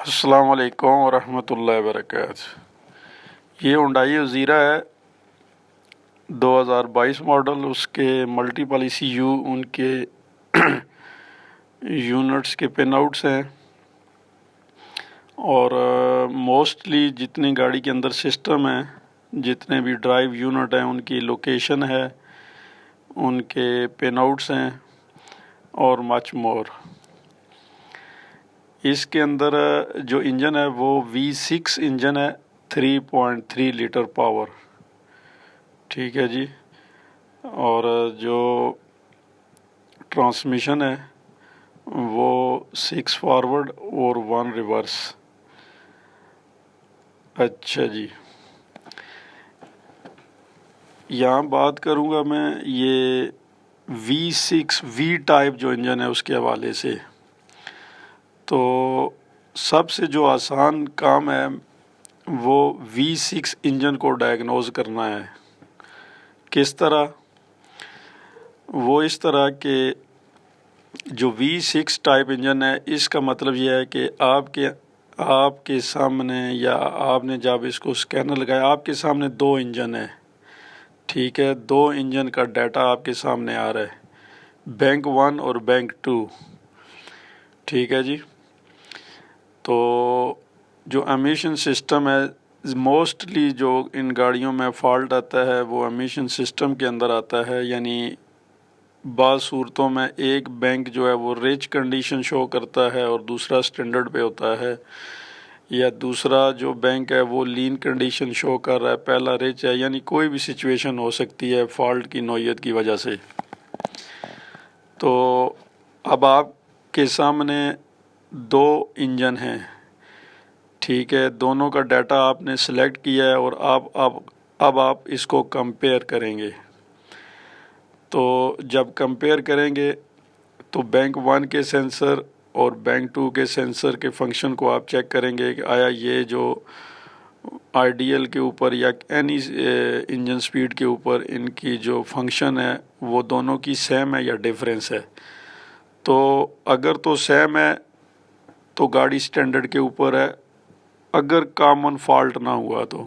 अस्सलाम वालेकुम वरहमतुल्लाहि वबरकातुह। ये हुंडई ज़ीरा है 2022 मॉडल। उसके मल्टीपल ECU उनके यूनिट्स के पिन आउट्स हैं और मोस्टली जितनी गाड़ी के अंदर सिस्टम है, जितने भी ड्राइव यूनिट हैं, उनकी लोकेशन है, उनके पिन आउट्स हैं और मच मोर। इसके अंदर जो इंजन है वो V6 इंजन है, 3.3 लीटर पावर। ठीक है जी। और जो ट्रांसमिशन है वो 6 फॉरवर्ड और 1 रिवर्स। अच्छा जी, यहाँ बात करूँगा मैं ये V6 V टाइप जो इंजन है उसके हवाले से। तो सबसे जो आसान काम है वो V6 इंजन को डायग्नोज करना है। किस तरह? वो इस तरह के जो V6 टाइप इंजन है, इसका मतलब यह है कि आपके सामने, या आपने जब इसको स्कैनर लगाया, आपके सामने 2 इंजन है। ठीक है, 2 इंजन का डाटा आपके सामने आ रहा है, बैंक 1 और बैंक 2। ठीक है जी। तो जो एमिशन सिस्टम है, मोस्टली जो इन गाड़ियों में फ़ॉल्ट आता है वो एमिशन सिस्टम के अंदर आता है। यानी बाज़ सूरतों में एक बैंक जो है वो रिच कंडीशन शो करता है और दूसरा स्टैंडर्ड पे होता है, या दूसरा जो बैंक है वो लीन कंडीशन शो कर रहा है, पहला रिच है। यानी कोई भी सिचुएशन हो सकती है फ़ॉल्ट की नौयत की वजह से। तो अब आपके सामने 2 इंजन हैं। ठीक है, दोनों का डाटा आपने सेलेक्ट किया है और अब आप इसको कंपेयर करेंगे। तो जब कंपेयर करेंगे तो बैंक 1 के सेंसर और बैंक 2 के सेंसर के फंक्शन को आप चेक करेंगे कि आया ये जो आइडियल के ऊपर या एनी इंजन स्पीड के ऊपर इनकी जो फंक्शन है वो दोनों की सेम है या डिफरेंस है। तो अगर तो सेम है तो गाड़ी स्टैंडर्ड के ऊपर है, अगर कॉमन फॉल्ट ना हुआ तो।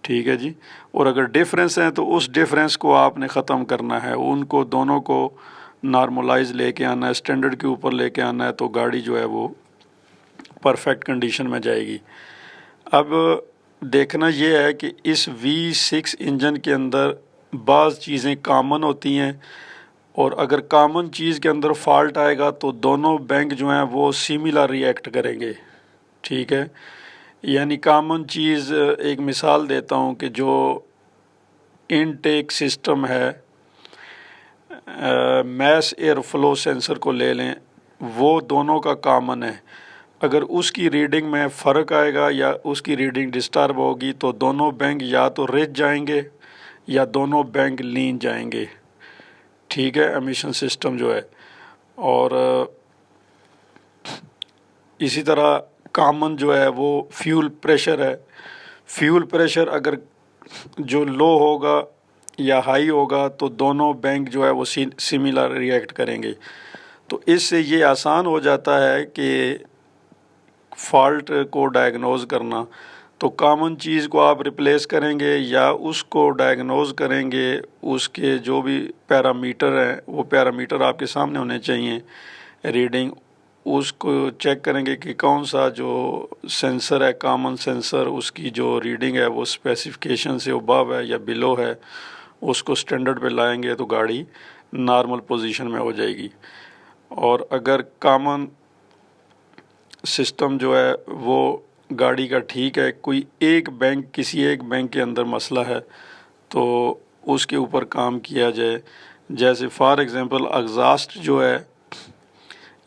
ठीक है जी। और अगर डिफरेंस है तो उस डिफरेंस को आपने ख़त्म करना है, उनको दोनों को नॉर्मलाइज लेके आना है, स्टैंडर्ड के ऊपर लेके आना है, तो गाड़ी जो है वो परफेक्ट कंडीशन में जाएगी। अब देखना ये है कि इस V6 इंजन के अंदर बाज़ चीज़ें कॉमन होती हैं, और अगर कॉमन चीज़ के अंदर फॉल्ट आएगा तो दोनों बैंक जो हैं वो सिमिलर रिएक्ट करेंगे। ठीक है, यानी कॉमन चीज़, एक मिसाल देता हूँ कि जो इनटेक सिस्टम है, मैस एयर फ्लो सेंसर को ले लें, वो दोनों का कॉमन है। अगर उसकी रीडिंग में फ़र्क आएगा या उसकी रीडिंग डिस्टर्ब होगी तो दोनों बैंक या तो रिच जाएंगे या दोनों बैंक लीन जाएंगे। ठीक है, एमिशन सिस्टम जो है। और इसी तरह कॉमन जो है वो फ्यूल प्रेशर है। फ्यूल प्रेशर अगर जो लो होगा या हाई होगा तो दोनों बैंक जो है वो सिमिलर रिएक्ट करेंगे। तो इससे ये आसान हो जाता है कि फॉल्ट को डायग्नोज करना। तो कॉमन चीज़ को आप रिप्लेस करेंगे या उसको डायग्नोज करेंगे, उसके जो भी पैरामीटर हैं वो पैरामीटर आपके सामने होने चाहिए, रीडिंग, उसको चेक करेंगे कि कौन सा जो सेंसर है, कॉमन सेंसर, उसकी जो रीडिंग है वो स्पेसिफिकेशन से अबव है या बिलो है, उसको स्टैंडर्ड पे लाएंगे तो गाड़ी नॉर्मल पोजीशन में हो जाएगी। और अगर कॉमन सिस्टम जो है वो गाड़ी का ठीक है, कोई एक बैंक, किसी एक बैंक के अंदर मसला है तो उसके ऊपर काम किया जाए। जैसे फॉर एग्ज़ाम्पल एग्जॉस्ट जो है,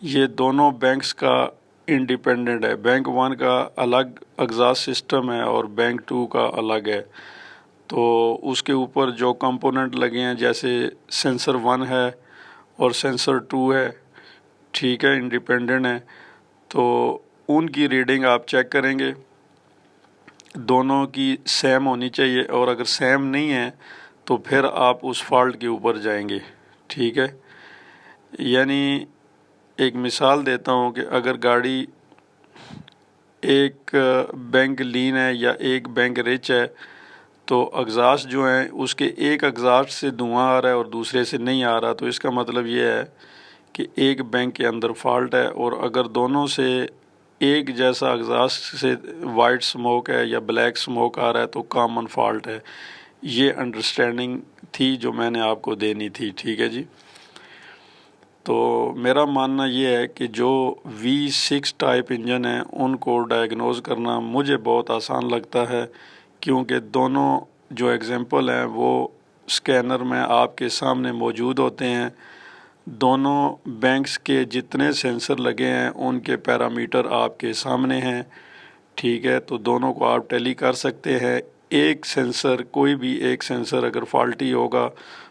ये दोनों बैंक्स का इंडिपेंडेंट है। बैंक 1 का अलग एग्जॉस्ट सिस्टम है और बैंक 2 का अलग है। तो उसके ऊपर जो कंपोनेंट लगे हैं, जैसे सेंसर 1 है और सेंसर 2 है, ठीक है, इंडिपेंडेंट है, तो उनकी रीडिंग आप चेक करेंगे, दोनों की सेम होनी चाहिए। और अगर सेम नहीं है तो फिर आप उस फॉल्ट के ऊपर जाएंगे। ठीक है, यानी एक मिसाल देता हूँ कि अगर गाड़ी ایک بینک لین ہے یا ایک بینک رچ ہے تو اگزاس جو ہیں اس کے ایک اگزاس سے دھواں آ رہا ہے اور دوسرے سے نہیں آ رہا، تو اس کا مطلب یہ ہے کہ ایک بینک کے اندر فالٹ ہے، اور اگر دونوں سے ایک جیسا اگزاس سے وائٹ سموک ہے یا بلیک سموک آ رہا ہے تو کامن فالٹ ہے۔ یہ انڈرسٹینڈنگ تھی جو میں نے آپ کو دینی تھی، ٹھیک ہے جی۔ تو میرا ماننا یہ ہے کہ جو V6 ٹائپ انجن ہیں ان کو ڈائگنوز کرنا مجھے بہت آسان لگتا ہے، کیونکہ دونوں جو ایگزامپل ہیں وہ سکینر میں آپ کے سامنے موجود ہوتے ہیں۔ دونوں بینکس کے جتنے سینسر لگے ہیں ان کے پیرامیٹر آپ کے سامنے ہیں، ٹھیک ہے، تو دونوں کو آپ ٹیلی کر سکتے ہیں۔ ایک سینسر، کوئی بھی ایک سینسر اگر فالٹی ہوگا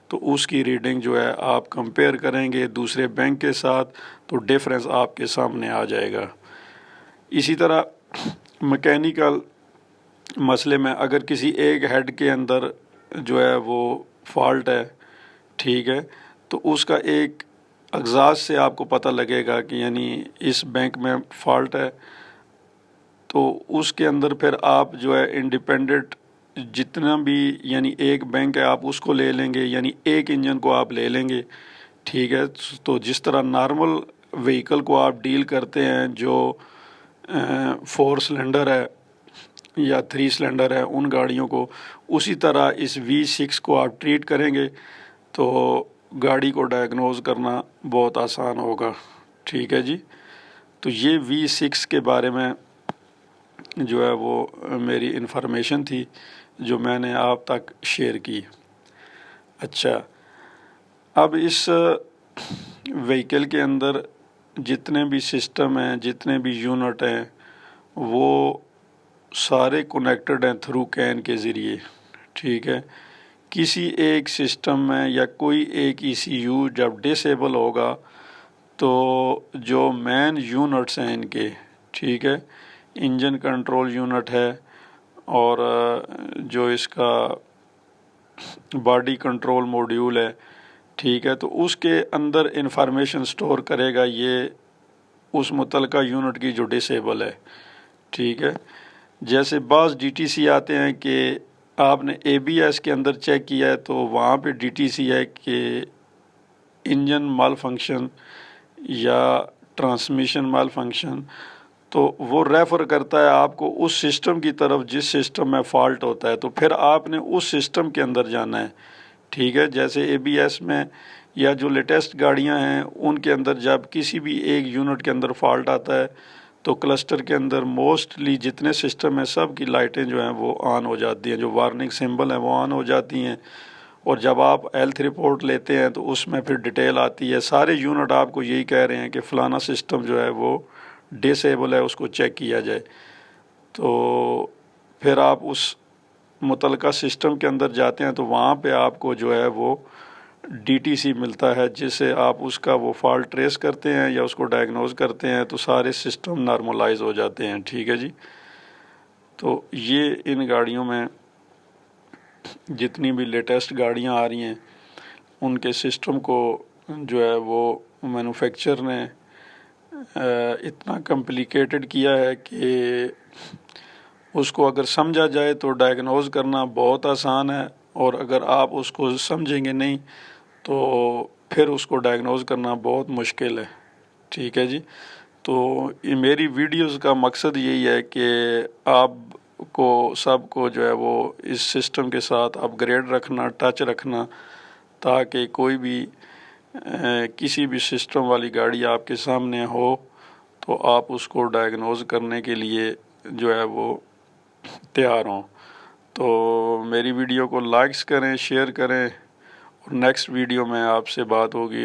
تو اس کی ریڈنگ جو ہے آپ کمپیئر کریں گے دوسرے بینک کے ساتھ تو ڈیفرنس آپ کے سامنے آ جائے گا۔ اسی طرح مکینیکل مسئلے میں اگر کسی ایک ہیڈ کے اندر جو ہے وہ فالٹ ہے، ٹھیک ہے، تو اس کا ایک اگزاس سے آپ کو پتہ لگے گا کہ یعنی اس بینک میں فالٹ ہے، تو اس کے اندر پھر آپ جو ہے انڈیپینڈنٹ جتنا بھی یعنی ایک بینک ہے آپ اس کو لے لیں گے، یعنی ایک انجن کو آپ لے لیں گے، ٹھیک ہے۔ تو جس طرح نارمل وہیکل کو آپ ڈیل کرتے ہیں جو 4 سلنڈر ہے یا 3 سلنڈر ہے ان گاڑیوں کو، اسی طرح اس V6 کو آپ ٹریٹ کریں گے تو گاڑی کو ڈائگنوز کرنا بہت آسان ہوگا، ٹھیک ہے جی۔ تو یہ V6 کے بارے میں جو ہے وہ میری انفارمیشن تھی جو میں نے آپ تک شیئر کی۔ اچھا، اب اس وہیکل کے اندر جتنے بھی سسٹم ہیں، جتنے بھی یونٹ ہیں، وہ سارے کنیکٹڈ ہیں تھرو کین کے ذریعے، ٹھیک ہے۔ کسی ایک سسٹم میں یا کوئی ایک ECU جب ڈسیبل ہوگا تو جو مین یونٹس ہیں ان کے، ٹھیک ہے، انجن کنٹرول یونٹ ہے اور جو اس کا باڈی کنٹرول موڈیول ہے، ٹھیک ہے، تو اس کے اندر انفارمیشن سٹور کرے گا یہ اس متعلقہ یونٹ کی جو ڈسیبل ہے، ٹھیک ہے۔ جیسے بعض DTC آتے ہیں کہ آپ نے ABS کے اندر چیک کیا ہے تو وہاں پہ DTC ہے کہ انجن مال فنکشن یا ٹرانسمیشن مال فنکشن، تو وہ ریفر کرتا ہے آپ کو اس سسٹم کی طرف جس سسٹم میں فالٹ ہوتا ہے، تو پھر آپ نے اس سسٹم کے اندر جانا ہے، ٹھیک ہے۔ جیسے ABS میں یا جو لیٹسٹ گاڑیاں ہیں ان کے اندر جب کسی بھی ایک یونٹ کے اندر فالٹ آتا ہے تو کلسٹر کے اندر موسٹلی جتنے سسٹم ہیں سب کی لائٹیں جو ہیں وہ آن ہو جاتی ہیں، جو وارننگ سمبل ہیں وہ آن ہو جاتی ہیں، اور جب آپ ہیلتھ رپورٹ لیتے ہیں تو اس میں پھر ڈیٹیل آتی ہے، سارے یونٹ آپ کو یہی کہہ رہے ہیں کہ فلانا سسٹم جو ہے وہ ڈسیبل ہے، اس کو چیک کیا جائے۔ تو پھر آپ اس متعلقہ سسٹم کے اندر جاتے ہیں تو وہاں پہ آپ کو جو ہے وہ DTC ملتا ہے، جس سے آپ اس کا وہ فالٹ ٹریس کرتے ہیں یا اس کو ڈائگنوز کرتے ہیں تو سارے سسٹم نارملائز ہو جاتے ہیں، ٹھیک ہے جی۔ تو یہ ان گاڑیوں میں جتنی بھی لیٹسٹ گاڑیاں آ رہی ہیں ان کے سسٹم کو جو ہے وہ مینوفیکچر نے اتنا کمپلیکیٹڈ کیا ہے کہ اس کو اگر سمجھا جائے تو ڈائگنوز کرنا بہت آسان ہے، اور اگر آپ اس کو سمجھیں گے نہیں تو پھر اس کو ڈائگنوز کرنا بہت مشکل ہے، ٹھیک ہے جی۔ تو یہ میری ویڈیوز کا مقصد یہی ہے کہ آپ کو سب کو جو ہے وہ اس سسٹم کے ساتھ اپ گریڈ رکھنا، ٹچ رکھنا، تاکہ کوئی بھی کسی بھی سسٹم والی گاڑی آپ کے سامنے ہو تو آپ اس کو ڈائگنوز کرنے کے لیے جو ہے وہ تیار ہوں۔ تو میری ویڈیو کو لائکس کریں، شیئر کریں، اور نیکسٹ ویڈیو میں آپ سے بات ہوگی۔